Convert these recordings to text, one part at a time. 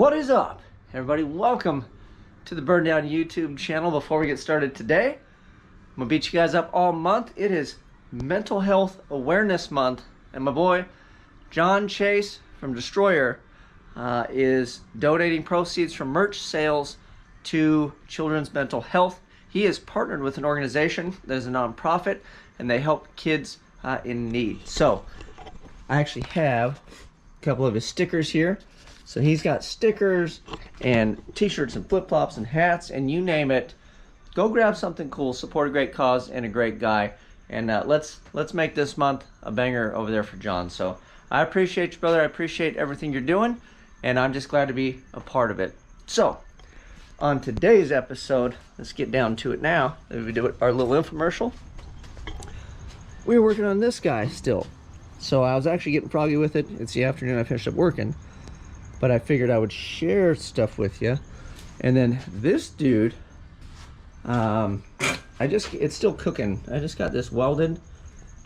What is up, everybody? Welcome to the Burndown YouTube channel. Before we get started today, I'm gonna beat you guys up all month. It is Mental Health Awareness Month, and my boy John Chase from Destroyer is donating proceeds from merch sales to children's mental health. He is partnered with an organization that is a nonprofit, and they help kids in need. So I actually have a couple of his stickers here. So he's got stickers and t-shirts and flip-flops and hats and you name it. Go grab something cool, support a great cause and a great guy, and let's make this month a banger over there for John. So I appreciate you, brother. I appreciate everything you're doing, and I'm just glad to be a part of it. So on today's episode, let's get down to it now. We do our little infomercial. We were working on this guy still. So I was actually getting froggy with it. It's the afternoon, I finished up working. But I figured I would share stuff with you. And then this dude, it's still cooking. I just got this welded,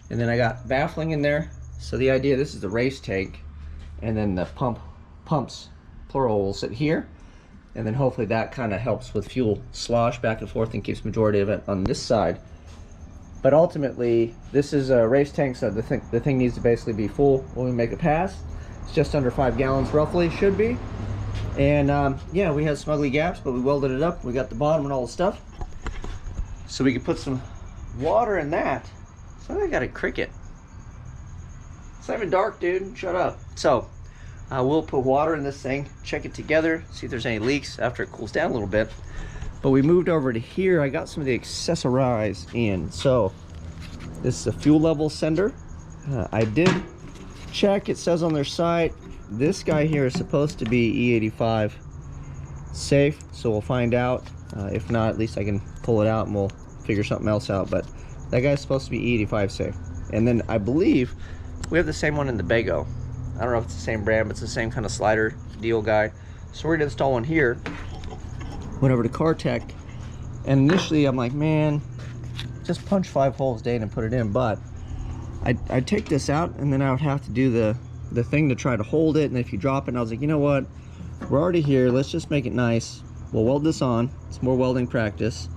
and then I got baffling in there. So the idea, this is the race tank, and then the pumps, plural, will sit here. And then hopefully that kind of helps with fuel slosh back and forth and keeps majority of it on this side. But ultimately, this is a race tank, so the thing needs to basically be full when we make a pass. It's just under 5 gallons roughly, should be. And yeah, we had some ugly gaps, but we welded it up. We got the bottom and all the stuff. So we could put some water in that. So I got a cricket. It's not even dark, dude. Shut up. So we'll put water in this thing, check it together, see if there's any leaks after it cools down a little bit. But we moved over to here. I got some of the accessories in. So this is a fuel level sender. I did check, it says on their site this guy here is supposed to be E85 safe, so we'll find out. If not, at least I can pull it out and we'll figure something else out. But that guy's supposed to be E85 safe. And then I believe we have the same one in the Bago. I don't know if it's the same brand, but it's the same kind of slider deal guy. So we're gonna install one here. Went over to CarTech, and initially I'm like, man, just punch 5 holes, Dane, and put it in. But I'd take this out, and then I would have to do the thing to try to hold it, and if you drop it, and I was like, you know what, we're already here, let's just make it nice. We'll weld this on, it's more welding practice,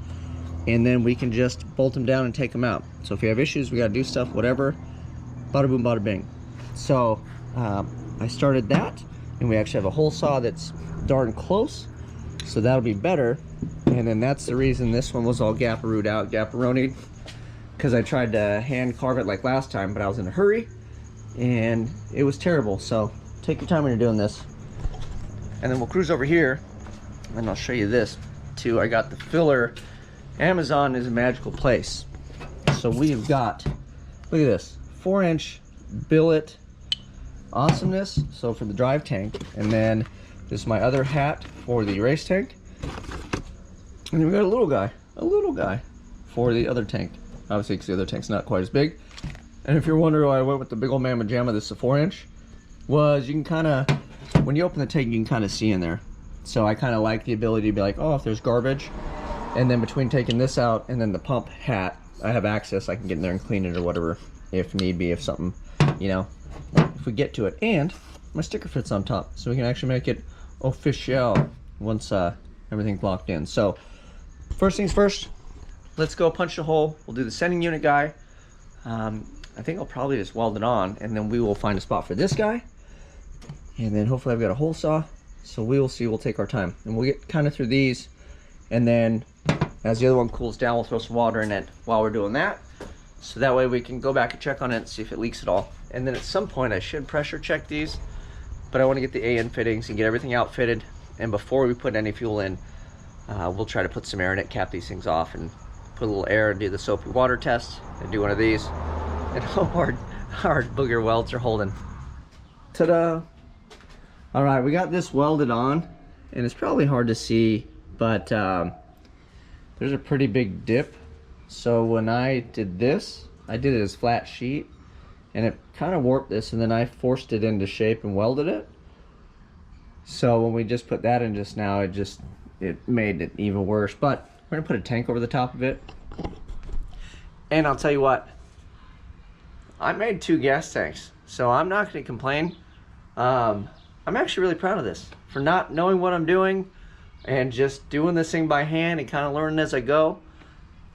and then we can just bolt them down and take them out. So if you have issues, we gotta do stuff, whatever, bada boom, bada bing. So I started that, and we actually have a hole saw that's darn close, so that'll be better. And then that's the reason this one was all gapparooed out, gapparonied, because I tried to hand carve it like last time, but I was in a hurry and it was terrible. So take your time when you're doing this. And then we'll cruise over here and I'll show you this too. I got the filler. Amazon is a magical place. So we've got, look at this, 4-inch billet awesomeness, so for the drive tank. And then this is my other hat for the race tank. And then we got a little guy for the other tank. Obviously, because the other tank's not quite as big. And if you're wondering why I went with the big old mamma jamma, this is a 4-inch, was you can kind of, when you open the tank, you can kind of see in there. So I kind of like the ability to be like, oh, if there's garbage, and then between taking this out and then the pump hat, I have access. I can get in there and clean it or whatever, if need be, if something, you know, if we get to it. And my sticker fits on top, so we can actually make it official once everything's locked in. So first things first, let's go punch a hole. We'll do the sending unit guy. I think I'll probably just weld it on, and then we will find a spot for this guy. And then hopefully I've got a hole saw. So we will see, we'll take our time. And we'll get kind of through these. And then as the other one cools down, we'll throw some water in it while we're doing that. So that way we can go back and check on it and see if it leaks at all. And then at some point I should pressure check these, but I want to get the AN fittings and get everything outfitted. And before we put any fuel in, we'll try to put some air in it, cap these things off, and put a little air and do the soapy water test and do one of these. And our booger welds are holding. Ta-da! All right, we got this welded on, and it's probably hard to see, but there's a pretty big dip. So when I did this, I did it as flat sheet, and it kind of warped this, and then I forced it into shape and welded it. So when we just put that in just now, it made it even worse. But we're gonna put a tank over the top of it. And I'll tell you what, I made 2 gas tanks, so I'm not gonna complain. I'm actually really proud of this for not knowing what I'm doing and just doing this thing by hand and kind of learning as I go.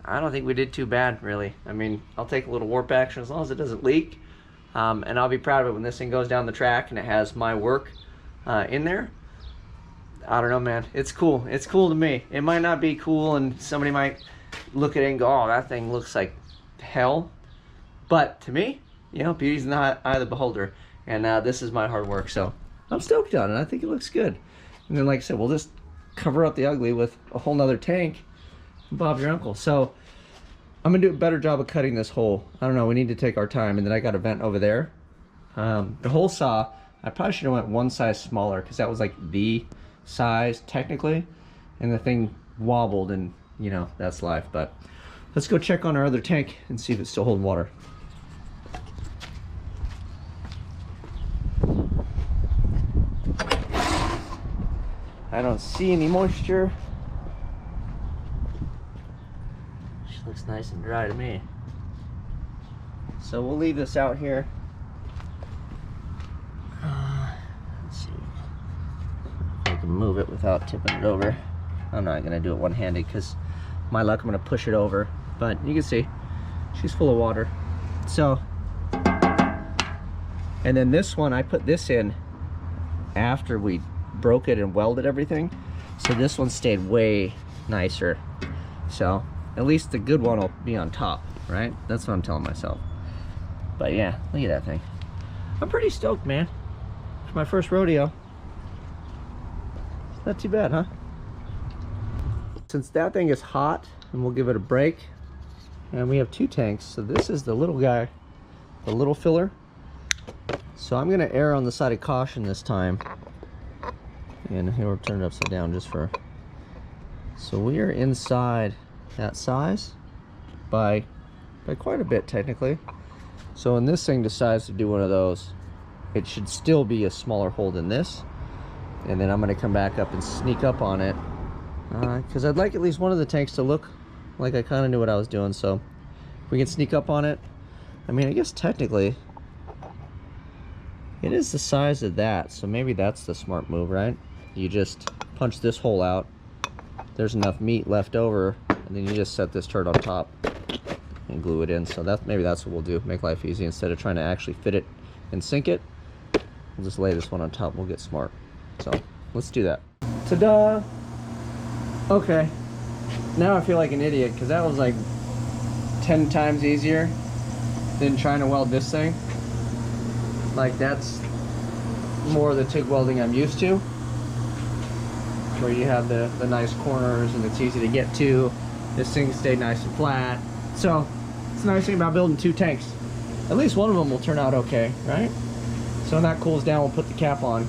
I don't think we did too bad, really. I mean, I'll take a little warp action as long as it doesn't leak. And I'll be proud of it when this thing goes down the track and it has my work in there. I don't know, man. It's cool. It's cool to me. It might not be cool, and somebody might look at it and go, oh, that thing looks like hell. But to me, you know, beauty's in the eye of the beholder. And this is my hard work, so I'm stoked on it. I think it looks good. And then, like I said, we'll just cover up the ugly with a whole nother tank. Bob your uncle. So I'm gonna do a better job of cutting this hole. I don't know, we need to take our time. And then I got a vent over there. The hole saw, I probably should have went one size smaller because that was like the size technically, and the thing wobbled, and you know, that's life. But let's go check on our other tank and see if it's still holding water. I don't see any moisture. She looks nice and dry to me. So we'll leave this out here. Let's see if I can move it without tipping it over. I'm not gonna do it one-handed because my luck, I'm gonna push it over. But you can see she's full of water. So, and then this one, I put this in after we broke it and welded everything, so this one stayed way nicer. So at least the good one will be on top, right? That's what I'm telling myself. But yeah, look at that thing. I'm pretty stoked, man, for my first rodeo. Not too bad, huh? Since that thing is hot, and we'll give it a break, and we have two tanks, so this is the little guy, the little filler. So I'm gonna err on the side of caution this time. And here we'll turn it upside down just for, so we are inside that size by quite a bit technically. So when this thing decides to do one of those, it should still be a smaller hole than this. And then I'm going to come back up and sneak up on it because I'd like at least one of the tanks to look like I kind of knew what I was doing. So if we can sneak up on it, I mean, I guess technically it is the size of that, so maybe that's the smart move, right? You just punch this hole out, there's enough meat left over, and then you just set this turd on top and glue it in. So maybe that's what we'll do, make life easy. Instead of trying to actually fit it and sink it, we'll just lay this one on top. We'll get smart. So let's do that. Ta-da! Okay, now I feel like an idiot because that was like 10 times easier than trying to weld this thing. Like, that's more of the TIG welding I'm used to, where you have the nice corners and it's easy to get to. This thing stayed nice and flat. So it's the nice thing about building two tanks. At least one of them will turn out okay, right? So when that cools down, we'll put the cap on,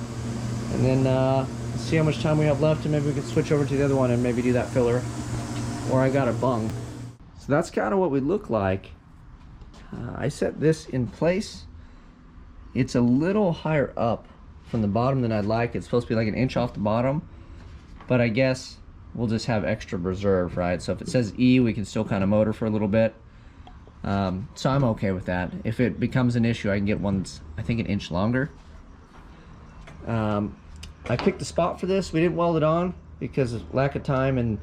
and then see how much time we have left, and maybe we can switch over to the other one and maybe do that filler, or I got a bung. So that's kind of what we look like. I set this in place. It's a little higher up from the bottom than I'd like. It's supposed to be like an inch off the bottom, but I guess we'll just have extra reserve, right? So if it says E, we can still kind of motor for a little bit. So I'm okay with that. If it becomes an issue, I can get ones, I think, an inch longer. I picked the spot for this. We didn't weld it on because of lack of time, and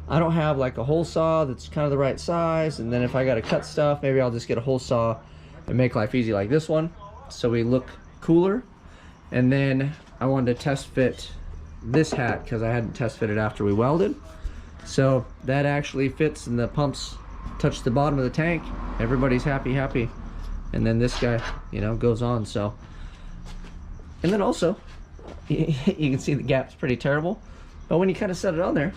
I don't have like a hole saw that's kind of the right size. And then if I got to cut stuff, maybe I'll just get a hole saw and make life easy like this one, so we look cooler. And then I wanted to test fit this hat because I hadn't test fitted after we welded. So that actually fits, and the pumps touch the bottom of the tank. Everybody's happy. And then this guy, you know, goes on. So, and then also you can see the gap's pretty terrible, but when you kind of set it on there,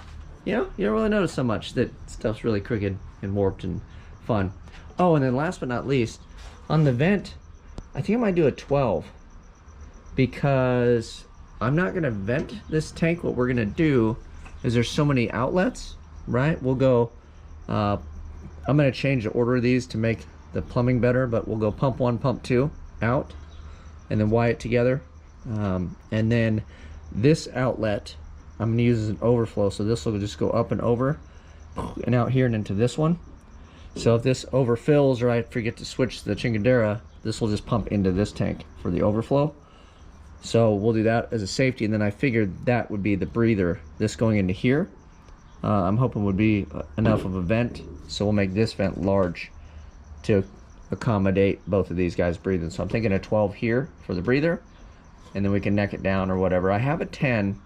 you know, you don't really notice so much that stuff's really crooked and warped and fun. Oh, and then last but not least, on the vent, I think I might do a 12 because I'm not gonna vent this tank. What we're gonna do is, there's so many outlets, right? We'll go, I'm gonna change the order of these to make the plumbing better, but we'll go pump 1, pump 2 out, and then wire it together. And then this outlet I'm gonna use as an overflow, so this will just go up and over and out here and into this one. So if this overfills, or I forget to switch the chingadera, this will just pump into this tank for the overflow. So we'll do that as a safety, and then I figured that would be the breather, this going into here. I'm hoping would be enough of a vent, so we'll make this vent large to accommodate both of these guys breathing. So I'm thinking a 12 here for the breather, and then we can neck it down or whatever. I have a 10,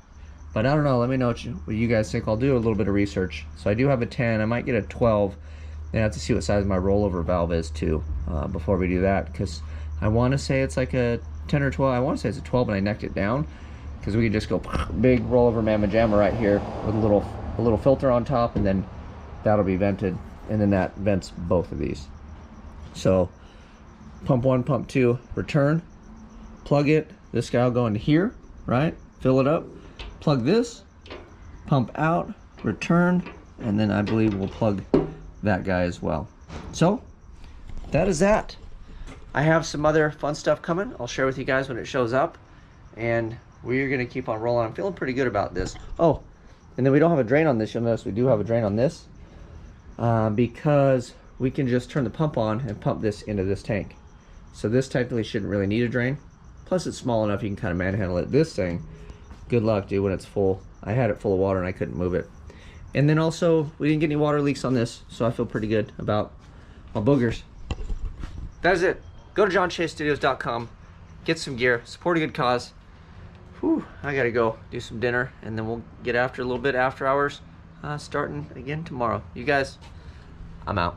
but I don't know. Let me know what you guys think. I'll do a little bit of research. So I do have a 10. I might get a 12. And I have to see what size my rollover valve is too before we do that, because I want to say it's like a 10 or 12. I want to say it's a 12, and I necked it down because we could just go big rollover mamma jamma right here with a little filter on top, and then that'll be vented, and then that vents both of these. So pump 1, pump 2, return, plug it. This guy will go into here, right? Fill it up, plug this, pump out, return, and then I believe we'll plug that guy as well. So that is that. I have some other fun stuff coming. I'll share with you guys when it shows up, and we're gonna keep on rolling. I'm feeling pretty good about this. Oh, and then we don't have a drain on this. You'll notice we do have a drain on this because we can just turn the pump on and pump this into this tank. So this technically shouldn't really need a drain. Plus it's small enough you can kind of manhandle it. This thing, good luck, dude, when it's full. I had it full of water and I couldn't move it. And then also, we didn't get any water leaks on this, so I feel pretty good about my boogers. That is it. Go to johnchasestudios.com, get some gear, support a good cause. Whew, I gotta go do some dinner, and then we'll get after a little bit after hours, starting again tomorrow. You guys, I'm out.